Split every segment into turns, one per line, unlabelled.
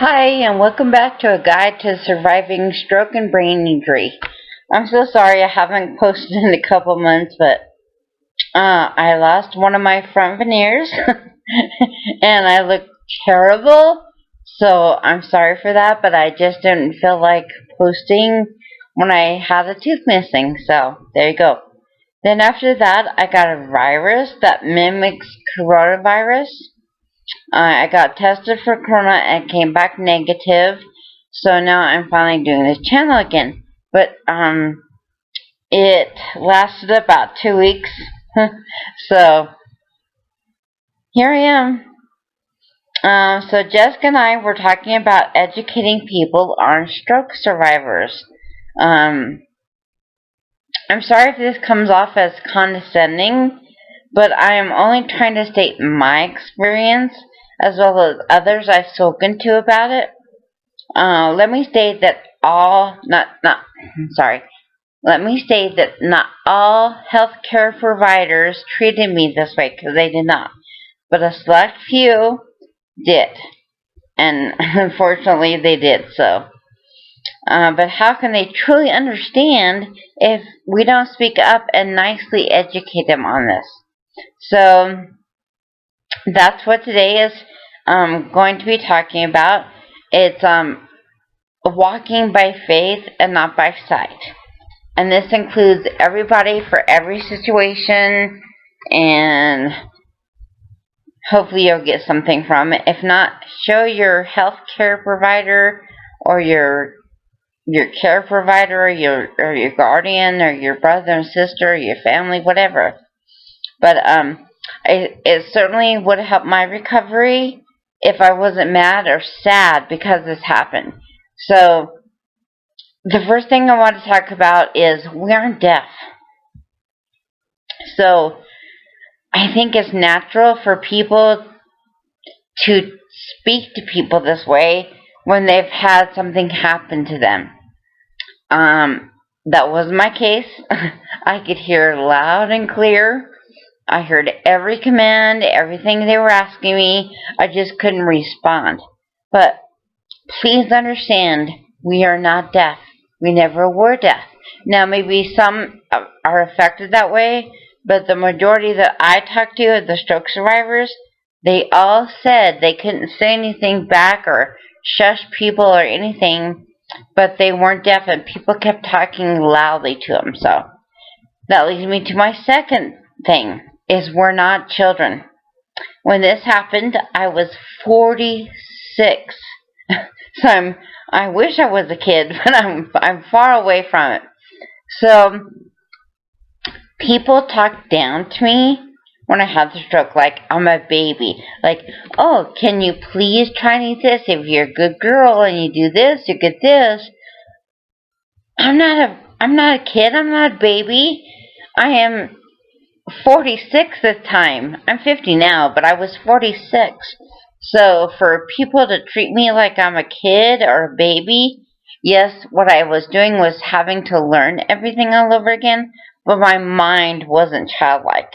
Hi, and welcome back to a guide to surviving stroke and brain injury. I'm so sorry I haven't posted in a couple months, but I lost one of my front veneers, and I look terrible, so I'm sorry for that, but I just didn't feel like posting when I had a tooth missing, so there you go. Then after that, I got a virus that mimics coronavirus. I got tested for corona and came back negative. So now I'm finally doing this channel again. But it lasted about 2 weeks. So here I am. So Jessica and I were talking about educating people on stroke survivors. Um, I'm sorry if this comes off as condescending, but I am only trying to state my experience as well as others I've spoken to about it. Let me state that Let me state that not all healthcare providers treated me this way, because they did not. But a select few did. And unfortunately they did so. But how can they truly understand if we don't speak up and nicely educate them on this? So that's what today is going to be talking about. It's walking by faith and not by sight. And this includes everybody for every situation, and hopefully you'll get something from it. If not, show your health care provider or your care provider or your guardian or your brother and sister or your family, whatever. But it certainly would help my recovery if I wasn't mad or sad because this happened. So the first thing I want to talk about is we aren't deaf. So I think it's natural for people to speak to people this way when they've had something happen to them. That was my case. I could hear loud and clear. I heard every command, everything they were asking me. I just couldn't respond. But please understand, we are not deaf. We never were deaf. Now, maybe some are affected that way, but the majority that I talked to of the stroke survivors, they all said they couldn't say anything back or shush people or anything, but they weren't deaf, and people kept talking loudly to them. So that leads me to my second thing, is we're not children. When this happened, I was 46. So I wish I was a kid, but I'm far away from it. So people talk down to me when I had the stroke, like I'm a baby. Like, oh, can you please try and eat this? If you're a good girl and you do this, you get this. I'm not a kid. I'm not a baby. I am 46 this time. I'm 50 now, but I was 46. So for people to treat me like I'm a kid or a baby, yes, what I was doing was having to learn everything all over again, but my mind wasn't childlike.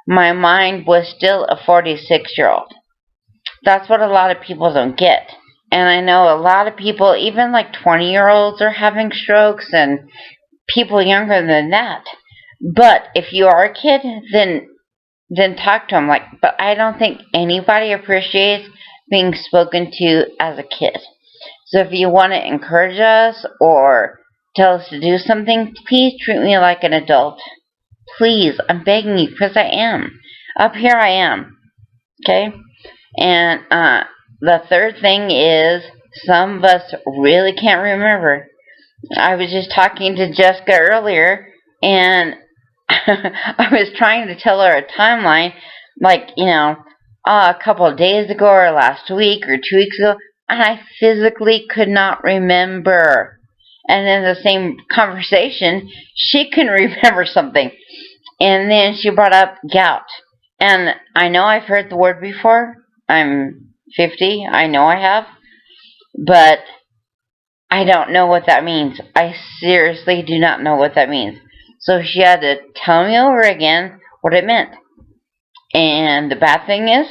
My mind was still a 46-year-old. That's what a lot of people don't get. And I know a lot of people, even like 20-year-olds, are having strokes, and people younger than that. But if you are a kid, then talk to them. But I don't think anybody appreciates being spoken to as a kid. So if you want to encourage us or tell us to do something, please treat me like an adult. Please, I'm begging you, because I am. Up here I am. Okay? And the third thing is, some of us really can't remember. I was just talking to Jessica earlier, and I was trying to tell her a timeline, a couple of days ago or last week or 2 weeks ago, and I physically could not remember. And in the same conversation, she couldn't remember something. And then she brought up gout. And I know I've heard the word before. I'm 50. I know I have. But I don't know what that means. I seriously do not know what that means. So she had to tell me over again what it meant. And the bad thing is,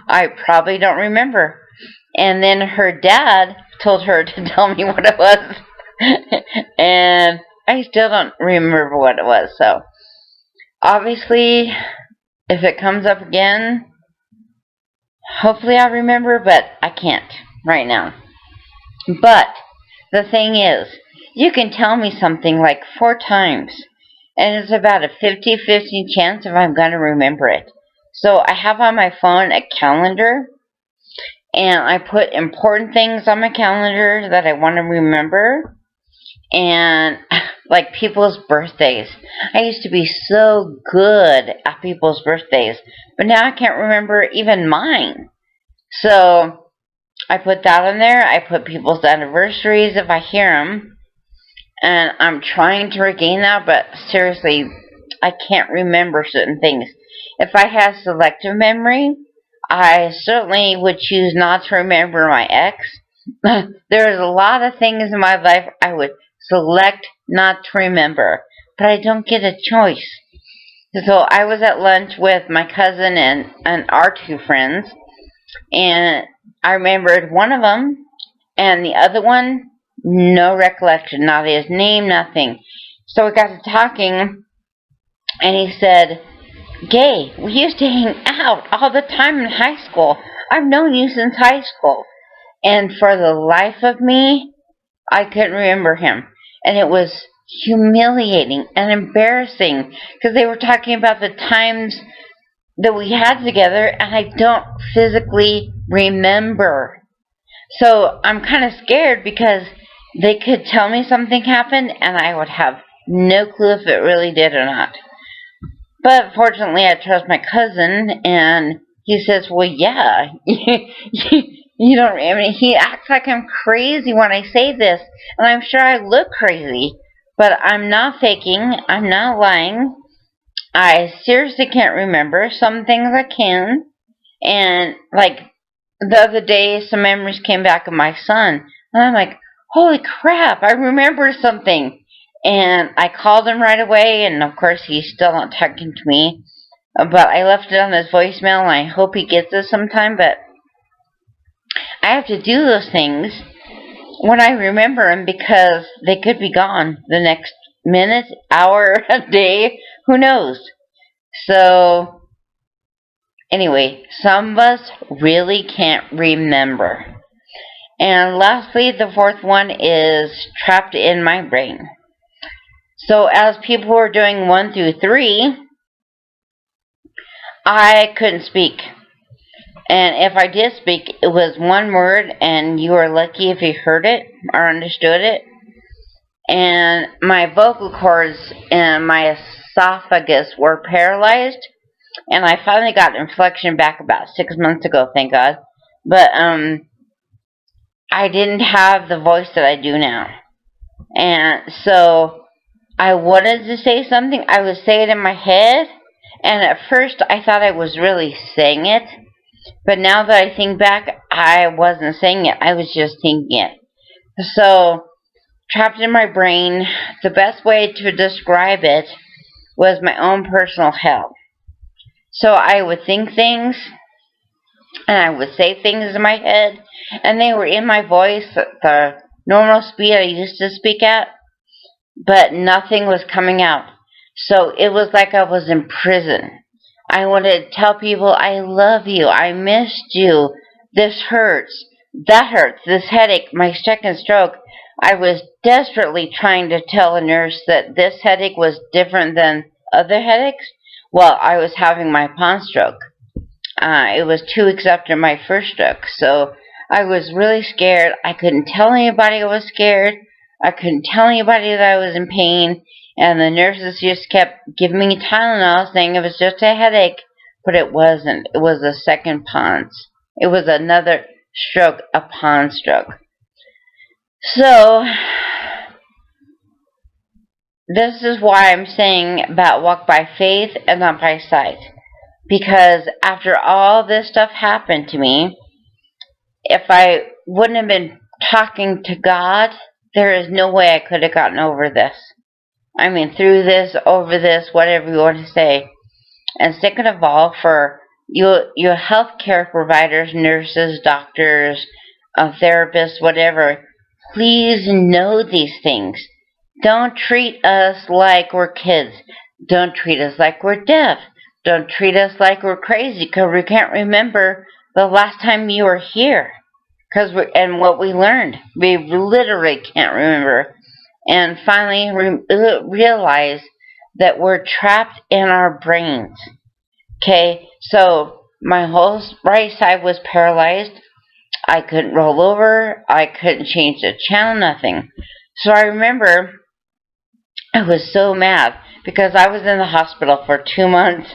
I probably don't remember. And then her dad told her to tell me what it was. And I still don't remember what it was. So, obviously, if it comes up again, hopefully I'll remember, but I can't right now. But the thing is, you can tell me something like 4 times, and it's about a 50-50 chance if I'm going to remember it. So I have on my phone a calendar, and I put important things on my calendar that I want to remember, and like people's birthdays. I used to be so good at people's birthdays, but now I can't remember even mine. So I put that on there. I put people's anniversaries if I hear them, and I'm trying to regain that, but seriously, I can't remember certain things. If I had selective memory, I certainly would choose not to remember my ex. There's a lot of things in my life I would select not to remember, but I don't get a choice. So I was at lunch with my cousin and our 2 friends, and I remembered one of them, and the other one, no recollection, not his name, nothing. So we got to talking, and he said, "Gay, we used to hang out all the time in high school. I've known you since high school." And for the life of me, I couldn't remember him. And it was humiliating and embarrassing because they were talking about the times that we had together, and I don't physically remember. So I'm kind of scared because they could tell me something happened, and I would have no clue if it really did or not. But fortunately, I trust my cousin, and he says, "Well, yeah, you don't." I mean, he acts like I'm crazy when I say this, and I'm sure I look crazy, but I'm not faking. I'm not lying. I seriously can't remember. Some things I can, and like the other day, some memories came back of my son, and I'm like, "Holy crap! I remember something." And I called him right away, and of course he's still not talking to me. But I left it on his voicemail, and I hope he gets it sometime. But I have to do those things when I remember them because they could be gone the next minute, hour, a day, who knows. So, anyway, some of us really can't remember. And lastly, the fourth one is trapped in my brain. So as people were doing 1 through 3, I couldn't speak. And if I did speak, it was one word, and you were lucky if you heard it or understood it. And my vocal cords and my esophagus were paralyzed. And I finally got inflection back about 6 months ago, thank God. But I didn't have the voice that I do now. And so I wanted to say something. I would say it in my head. And at first I thought I was really saying it. But now that I think back, I wasn't saying it. I was just thinking it. So, trapped in my brain, the best way to describe it was my own personal hell. So I would think things, and I would say things in my head, and they were in my voice at the normal speed I used to speak at, but nothing was coming out. So it was like I was in prison. I wanted to tell people, "I love you, I missed you, this hurts, that hurts, this headache, my second stroke." I was desperately trying to tell a nurse that this headache was different than other headaches. Well, I was having my pawn stroke. It was 2 weeks after my first stroke, so I was really scared. I couldn't tell anybody I was scared. I couldn't tell anybody that I was in pain, and the nurses just kept giving me Tylenol, saying it was just a headache, but it wasn't. It was a second PONS. It was another stroke, a PONS stroke. So, this is why I'm saying about walk by faith and not by sight. Because after all this stuff happened to me, if I wouldn't have been talking to God, there is no way I could have gotten over this. I mean, through this, over this, whatever you want to say. And second of all, for your healthcare providers, nurses, doctors, therapists, whatever, please know these things. Don't treat us like we're kids. Don't treat us like we're deaf. Don't treat us like we're crazy because we can't remember the last time you were here. And what we learned, we literally can't remember. And finally realize that we're trapped in our brains. Okay, so my whole right side was paralyzed. I couldn't roll over. I couldn't change the channel, nothing. So I remember I was so mad because I was in the hospital for 2 months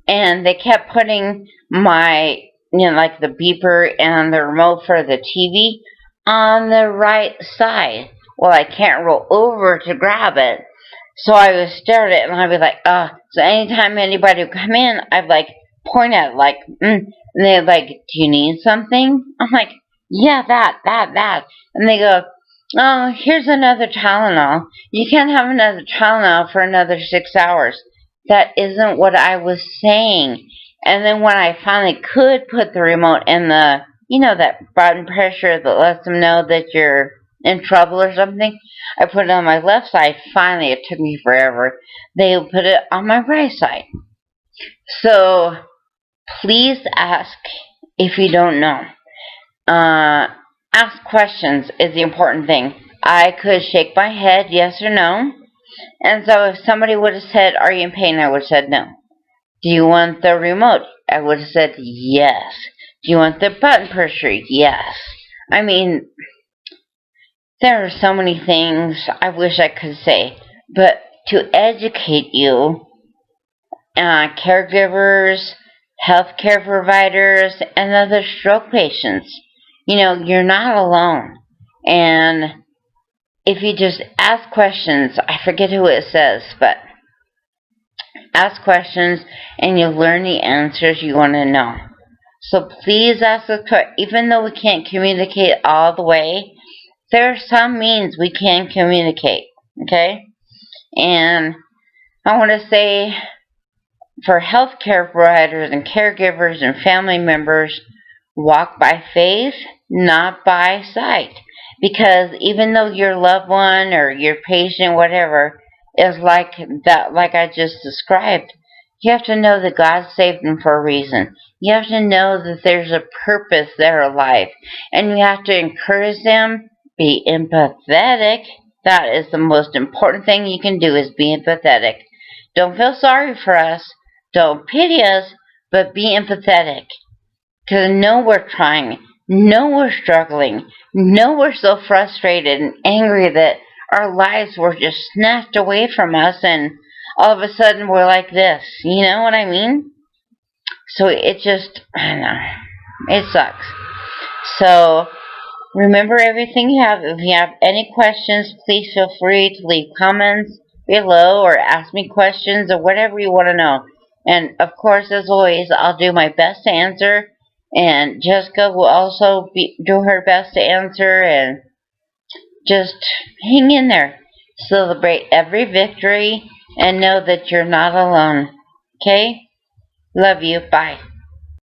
and they kept putting my, like the beeper and the remote for the TV on the right side. Well, I can't roll over to grab it. So I would stare at it and I'd be like, So anytime anybody would come in, I'd like point at it like, and they'd like, do you need something? I'm like, yeah, that. And they go, oh, here's another Tylenol. You can't have another Tylenol for another 6 hours. That isn't what I was saying. And then when I finally could put the remote in the, that button pressure that lets them know that you're in trouble or something, I put it on my left side. Finally, it took me forever. They put it on my right side. So please ask if you don't know. Ask questions is the important thing. I could shake my head yes or no. And so if somebody would have said, are you in pain? I would have said no. Do you want the remote? I would have said yes. Do you want the button pusher? Yes. I mean, there are so many things I wish I could say. But to educate you, caregivers, healthcare providers, and other stroke patients, you're not alone. And if you just ask questions, I forget who it says, but ask questions and you'll learn the answers you want to know. So please ask a question. Even though we can't communicate all the way, there are some means we can communicate, okay? And I want to say, for healthcare providers and caregivers and family members, walk by faith, not by sight. Because even though your loved one or your patient, whatever, is like that, like I just described, you have to know that God saved them for a reason. You have to know that there's a purpose there in life. And you have to encourage them, be empathetic. That is the most important thing you can do, is be empathetic. Don't feel sorry for us. Don't pity us, but be empathetic. Because know we're trying. Know we're struggling. Know we're so frustrated and angry that our lives were just snatched away from us and all of a sudden we're like this. You know what I mean? So it just, I don't know. It sucks. So remember everything you have. If you have any questions, please feel free to leave comments below or ask me questions or whatever you want to know. And of course, as always, I'll do my best to answer. And Jessica will also do her best to answer. And just hang in there. Celebrate every victory and know that you're not alone. Okay? Love you. Bye.